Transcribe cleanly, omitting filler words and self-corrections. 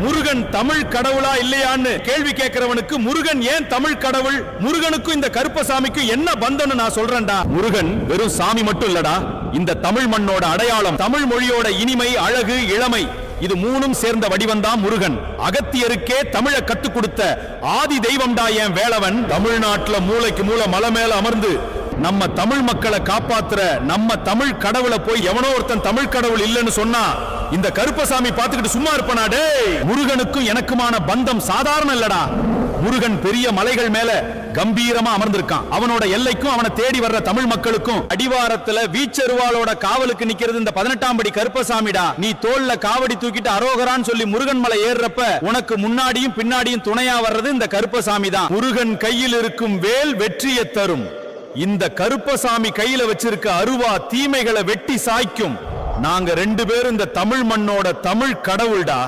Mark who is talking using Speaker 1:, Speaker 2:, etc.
Speaker 1: முருகன் தமிழ் கடவுளா இல்லையான்னு கேள்வி கேட்கிறவனுக்கு முருகன் ஏன் தமிழ் கடவுள், முருகனுக்கும் இந்த கருப்பசாமிக்கும் என்ன பந்தம்னு நான் சொல்றேன்டா. முருகன் வெறும் சாமி மட்டும் இல்லடா, இந்த தமிழ் மண்ணோட அடையாளம், தமிழ் மொழியோட இனிமை, அழகு, இளமை, இது மூணும் சேர்ந்த வடிவம்தான் முருகன். அகத்தியருக்கே தமிழை கத்துக் கொடுத்த ஆதி தெய்வம்டா என் வேலவன். தமிழ்நாட்டுல மூளைக்கு மூளை மலை மேல அமர்ந்து நம்ம தமிழ் மக்களை காப்பாத்துற நம்ம தமிழ் கடவுளை போய் எவனோ ஒருத்தன் தமிழ் கடவுள் இல்லைன்னு சொன்னா இந்த கருப்பசாமி பார்த்துக்கிட்டு சும்மா இருப்பனா? டேய், முருகனுக்கும் எனக்குமான பந்தம் சாதாரண இல்லடா. முருகன் பெரிய மலைகள் மேல கம்பீரமா அமர்ந்திருக்கான். அவனோட எல்லைக்கும் அவனை தேடி வர்ற தமிழ் மக்களுக்கும் அடிவாரத்துல வீச்சருவாளோட காவலுக்கு நிக்கிறது இந்த 18ஆம் படி கருப்பசாமிடா. நீ தோல்ல காவடி தூக்கிட்டு அரோகரான்னு சொல்லி முருகன் மலை ஏறுறப்ப உனக்கு முன்னாடியும் பின்னாடியும் துணையா வர்றது இந்த கருப்பசாமி தான். முருகன் கையில் இருக்கும் வேல் வெற்றியை தரும். இந்த கருப்பசாமி கையில வச்சிருக்க அருவா தீமைகளை வெட்டி சாய்க்கும். நாங்க 2 பேரும் இந்த தமிழ் மண்ணோட தமிழ் கடவுள்டா.